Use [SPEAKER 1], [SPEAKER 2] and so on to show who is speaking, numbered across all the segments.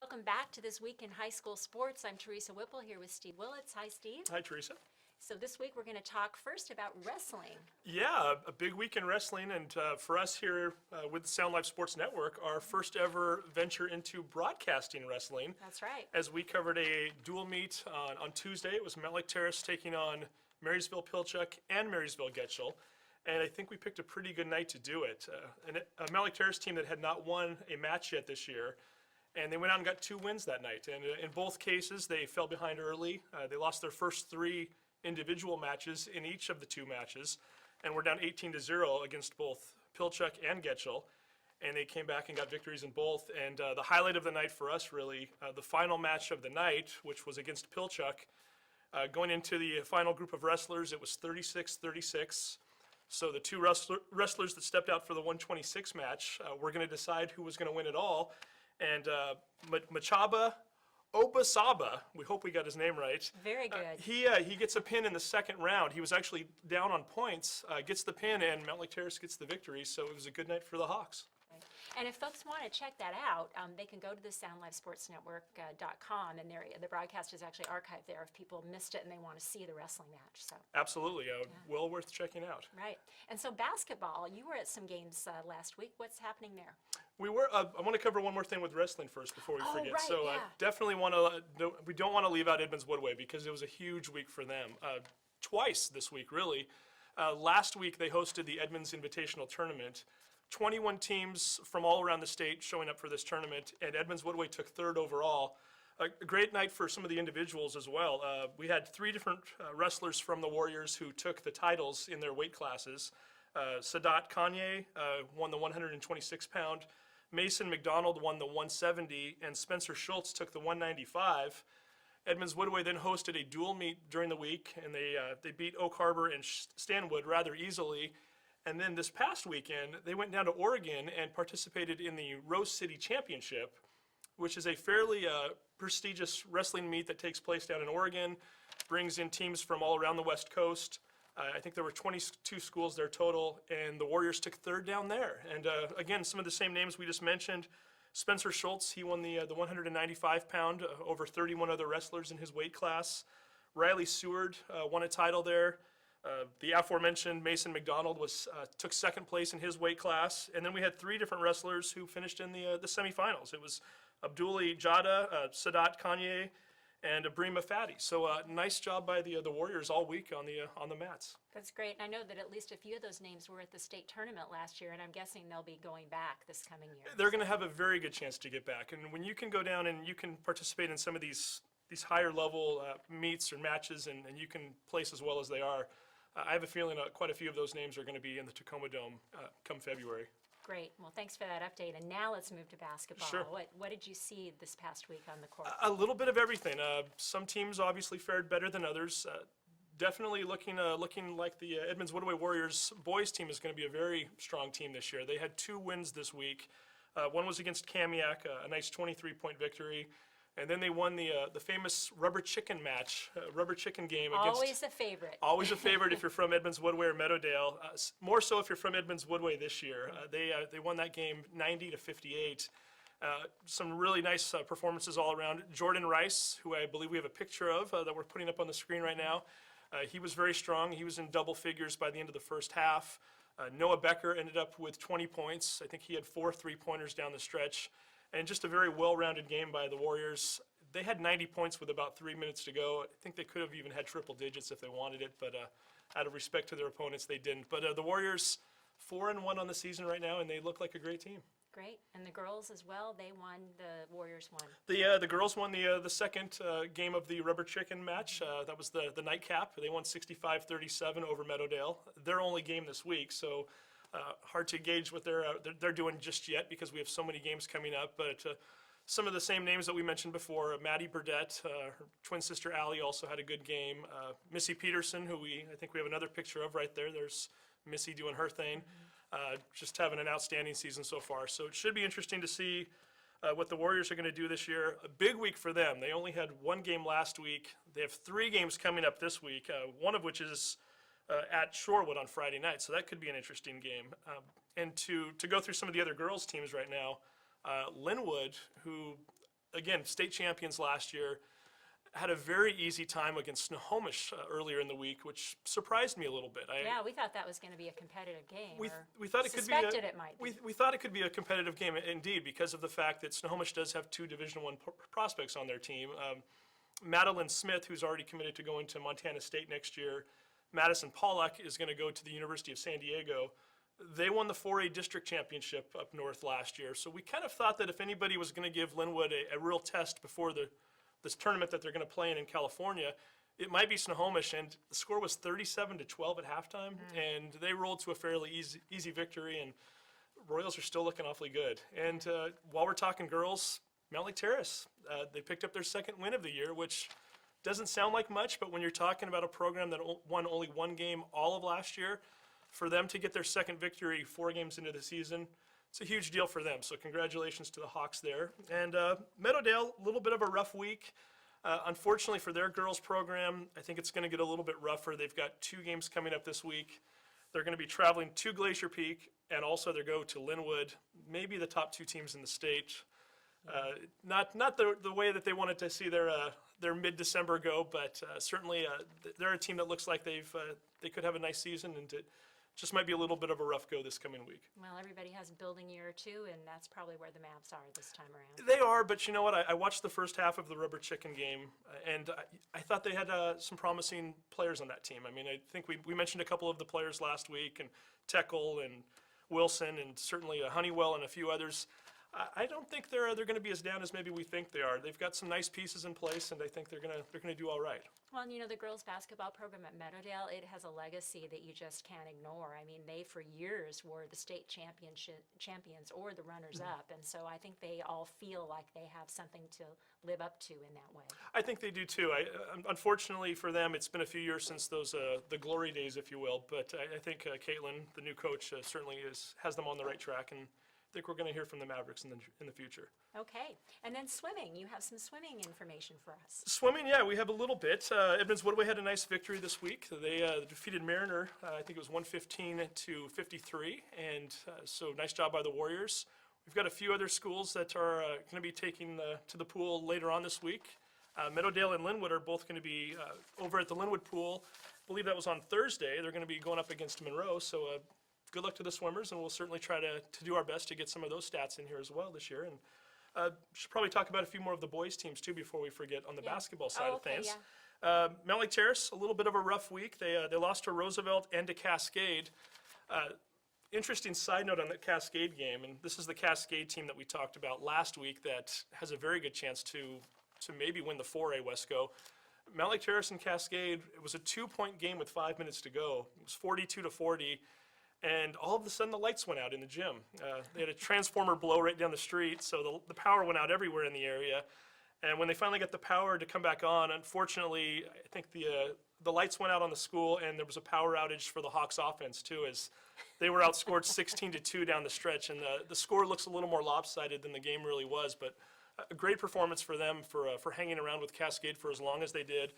[SPEAKER 1] Welcome back to This Week in High School Sports. I'm Teresa Wippel here with Steve Willits. Hi, Steve.
[SPEAKER 2] Hi, Teresa.
[SPEAKER 1] So this week we're going to talk first about wrestling.
[SPEAKER 2] Yeah, a big week in wrestling, and for us here with the Sound Life Sports Network, our first ever venture into broadcasting wrestling.
[SPEAKER 1] That's right.
[SPEAKER 2] As we covered a dual meet on Tuesday, it was Mountlake Terrace taking on Marysville Pilchuck and Marysville Getchell, and I think we picked a pretty good night to do it. A Mountlake Terrace team that had not won a match yet this year, and they went out and got 2 wins that night. And in both cases, they fell behind early. They lost their first 3 individual matches in each of the 2 matches, and were down 18-0 against both Pilchuck and Getchell, and they came back and got victories in both. And the highlight of the night for us, really, the final match of the night, which was against Pilchuck, going into the final group of wrestlers, it was 36-36. So the 2 wrestlers that stepped out for the 126 match were going to decide who was going to win it all. And Machaba Obasaba, we hope we got his name right.
[SPEAKER 1] Very good.
[SPEAKER 2] He gets a pin in the second round. He was actually down on points, gets the pin, and Mountlake Terrace gets the victory. So it was a good night for the Hawks.
[SPEAKER 1] And if folks want to check that out, they can go to the SoundLifeSportsNetwork.com, and the broadcast is actually archived there if people missed it and they want to see the wrestling match. So
[SPEAKER 2] Absolutely, well worth checking out.
[SPEAKER 1] right. And so basketball, you were at some games last week. What's happening there?
[SPEAKER 2] We were. I want to cover one more thing with wrestling first before we forget.
[SPEAKER 1] Right,
[SPEAKER 2] So
[SPEAKER 1] yeah.
[SPEAKER 2] definitely want to. We don't want to leave out Edmonds-Woodway because it was a huge week for them. Twice this week, really. Last week they hosted the Edmonds Invitational Tournament. 21 teams from all around the state showing up for this tournament, and Edmonds-Woodway took 3rd overall. A great night for some of the individuals as well. We had 3 different wrestlers from the Warriors who took the titles in their weight classes. Sadat Kanye won the 126-pound. Mason McDonald won the 170, and Spencer Schultz took the 195. Edmonds-Woodway then hosted a dual meet during the week, and they beat Oak Harbor and Stanwood rather easily. And then this past weekend, they went down to Oregon and participated in the Rose City Championship, which is a fairly prestigious wrestling meet that takes place down in Oregon, brings in teams from all around the West Coast. I think there were 22 schools there total, and the Warriors took 3rd down there. And again, some of the same names we just mentioned. Spencer Schultz, he won the 195-pound over 31 other wrestlers in his weight class. Riley Seward won a title there. The aforementioned Mason McDonald took 2nd place in his weight class, and then we had 3 different wrestlers who finished in the semifinals. It was Abduli Jada, Sadat Kanye, and Abrima Fati. So nice job by the Warriors all week on the mats.
[SPEAKER 1] That's great. And I know that at least a few of those names were at the state tournament last year, and I'm guessing they'll be going back this coming year.
[SPEAKER 2] They're going to have a very good chance to get back, and when you can go down and you can participate in some of these higher level meets or matches, and you can place as well as they are. I have a feeling quite a few of those names are going to be in the Tacoma Dome come February.
[SPEAKER 1] Great. Well, thanks for that update. And now let's move to basketball.
[SPEAKER 2] Sure.
[SPEAKER 1] What did you see this past week on the court?
[SPEAKER 2] A little bit of everything. Some teams obviously fared better than others. Definitely looking like the Edmonds-Woodway Warriors boys team is going to be a very strong team this year. They had 2 wins this week. One was against Kamiak, a nice 23-point victory. And then they won the famous rubber chicken match, rubber chicken game.
[SPEAKER 1] Always a favorite.
[SPEAKER 2] Always a favorite if you're from Edmonds-Woodway or Meadowdale. More so if you're from Edmonds-Woodway this year. They won that game 90-58. Some really nice performances all around. Jordan Rice, who I believe we have a picture of that we're putting up on the screen right now. He was very strong. He was in double figures by the end of the first half. Noah Becker ended up with 20 points. I think he had 4 3-pointers down the stretch. And just a very well-rounded game by the Warriors. They had 90 points with about 3 minutes to go. I think they could have even had triple digits if they wanted it, but out of respect to their opponents, they didn't. But the Warriors, 4-1 on the season right now, and they look like a great team.
[SPEAKER 1] Great. And the girls as well, they won, the Warriors won.
[SPEAKER 2] The girls won the second game of the rubber chicken match. That was the nightcap. They won 65-37 over Meadowdale. Their only game this week, so hard to gauge what they're doing just yet because we have so many games coming up. But some of the same names that we mentioned before, Maddie Burdett, her twin sister Allie also had a good game. Missy Peterson, who I think we have another picture of right there. There's Missy doing her thing. Just having an outstanding season so far. So it should be interesting to see what the Warriors are going to do this year. A big week for them. They only had 1 game last week. They have 3 games coming up this week, one of which is at Shorewood on Friday night, so that could be an interesting game. And to go through some of the other girls' teams right now, Lynnwood, who again, state champions last year, had a very easy time against Snohomish earlier in the week, which surprised me a little bit.
[SPEAKER 1] Yeah, we thought that was going to be a competitive game.
[SPEAKER 2] We thought it could be.
[SPEAKER 1] Suspected it might be.
[SPEAKER 2] We thought it could be a competitive game indeed, because of the fact that Snohomish does have two Division I prospects on their team. Madeline Smith, who's already committed to going to Montana State next year. Madison Pollock is going to go to the University of San Diego. They won the 4A district championship up north last year, so we kind of thought that if anybody was going to give Lynnwood a real test before this tournament that they're going to play in California, it might be Snohomish, and the score was 37-12 at halftime, and they rolled to a fairly easy victory, and Royals are still looking awfully good. And while we're talking girls, Mountlake Terrace, they picked up their second win of the year, which doesn't sound like much, but when you're talking about a program that won only one game all of last year, for them to get their second victory 4 games into the season, it's a huge deal for them. So congratulations to the Hawks there. And Meadowdale, a little bit of a rough week. Unfortunately for their girls program, I think it's going to get a little bit rougher. They've got 2 games coming up this week. They're going to be traveling to Glacier Peak, and also they go to Lynnwood, maybe the top 2 teams in the state. Not the way that they wanted to see their mid-December go, but certainly they're a team that looks like they could have a nice season, and it just might be a little bit of a rough go this coming week.
[SPEAKER 1] Well, everybody has a building year or two, and that's probably where the Mavs are this time around.
[SPEAKER 2] They are, but you know what? I watched the first half of the Rubber Chicken game, and I thought they had some promising players on that team. I mean, I think we mentioned a couple of the players last week, and Teckle and Wilson, and certainly Honeywell and a few others. I don't think they're going to be as down as maybe we think they are. They've got some nice pieces in place, and I think they're going to do all right.
[SPEAKER 1] Well, you know, the girls' basketball program at Meadowdale, it has a legacy that you just can't ignore. I mean, they for years were the state champions or the runners-up, and so I think they all feel like they have something to live up to in that way.
[SPEAKER 2] I think they do too. Unfortunately for them, it's been a few years since those the glory days, if you will. But I think Caitlin, the new coach, certainly has them on the right track, and I think we're going to hear from the Mavericks in the future.
[SPEAKER 1] Okay, and then swimming. You have some swimming information for us.
[SPEAKER 2] Swimming, yeah, we have a little bit. Edmonds-Woodway had a nice victory this week. They defeated Mariner, I think it was 115-53, and so nice job by the Warriors. We've got a few other schools that are going to be taking to the pool later on this week. Meadowdale and Lynnwood are both going to be over at the Lynnwood pool. I believe that was on Thursday. They're going to be going up against Monroe, so good luck to the swimmers, and we'll certainly try to do our best to get some of those stats in here as well this year. And should probably talk about a few more of the boys' teams too before we forget on the basketball side of things. Yeah. Mountlake Terrace, a little bit of a rough week. They lost to Roosevelt and to Cascade. Interesting side note on the Cascade game, and this is the Cascade team that we talked about last week that has a very good chance to maybe win the 4A Wesco. Mountlake Terrace and Cascade, it was a 2-point game with 5 minutes to go. It was 42-40. And all of a sudden, the lights went out in the gym. They had a transformer blow right down the street, so the power went out everywhere in the area. And when they finally got the power to come back on, unfortunately, I think the lights went out on the school, and there was a power outage for the Hawks offense, too, as they were outscored 16-2 down the stretch. And the score looks a little more lopsided than the game really was, but a great performance for them for hanging around with Cascade for as long as they did.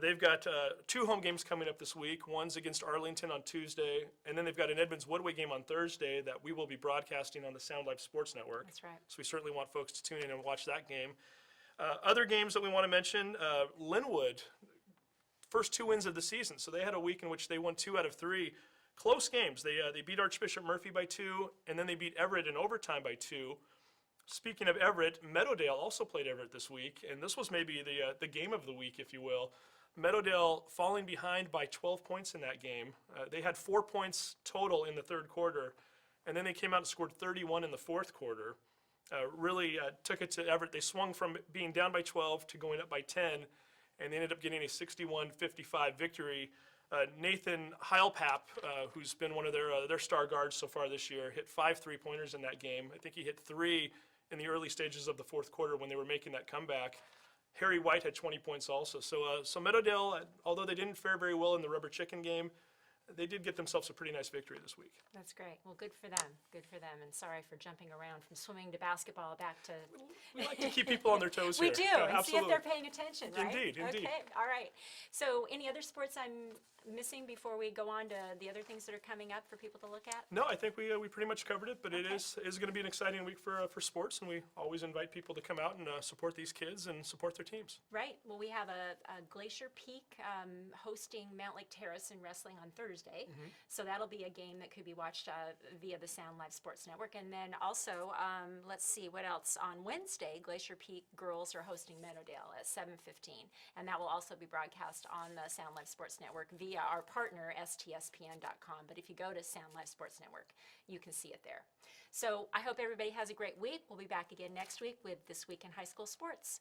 [SPEAKER 2] They've got 2 home games coming up this week. One's against Arlington on Tuesday, and then they've got an Edmonds-Woodway game on Thursday that we will be broadcasting on the Sound Life Sports Network.
[SPEAKER 1] That's right.
[SPEAKER 2] So we certainly want folks to tune in and watch that game. Other games that we want to mention, Lynnwood, first 2 wins of the season. So they had a week in which they won 2 out of 3. Close games. They beat Archbishop Murphy by 2, and then they beat Everett in overtime by 2. Speaking of Everett, Meadowdale also played Everett this week, and this was maybe the game of the week, if you will. Meadowdale falling behind by 12 points in that game. They had 4 points total in the third quarter, and then they came out and scored 31 in the fourth quarter. Really took it to Everett. They swung from being down by 12 to going up by 10, and they ended up getting a 61-55 victory. Nathan Heilpap, who's been one of their star guards so far this year, hit 5 3-pointers in that game. I think he hit 3 in the early stages of the fourth quarter when they were making that comeback. Harry White had 20 points also. So Meadowdale, although they didn't fare very well in the Rubber Chicken game, they did get themselves a pretty nice victory this week.
[SPEAKER 1] That's great. Well, good for them. Good for them. And sorry for jumping around from swimming to basketball back to.
[SPEAKER 2] We like to keep people on their toes
[SPEAKER 1] We
[SPEAKER 2] here.
[SPEAKER 1] do,
[SPEAKER 2] Yeah,
[SPEAKER 1] and see if
[SPEAKER 2] absolutely.
[SPEAKER 1] they're paying attention, right?
[SPEAKER 2] Indeed, indeed.
[SPEAKER 1] Okay, all right. So any other sports I'm missing before we go on to the other things that are coming up for people to look at?
[SPEAKER 2] No, I think we pretty much covered it, but
[SPEAKER 1] Okay.
[SPEAKER 2] it is going to be an exciting week for sports, and we always invite people to come out and support these kids and support their teams.
[SPEAKER 1] Right. Well, we have a Glacier Peak hosting Mountlake Terrace in wrestling on Thursday. So that'll be a game that could be watched via the Sound Live Sports Network. And then also, let's see, what else? On Wednesday, Glacier Peak girls are hosting Meadowdale at 7:15. And that will also be broadcast on the Sound Live Sports Network via our partner, stspn.com. But if you go to Sound Live Sports Network, you can see it there. So I hope everybody has a great week. We'll be back again next week with This Week in High School Sports.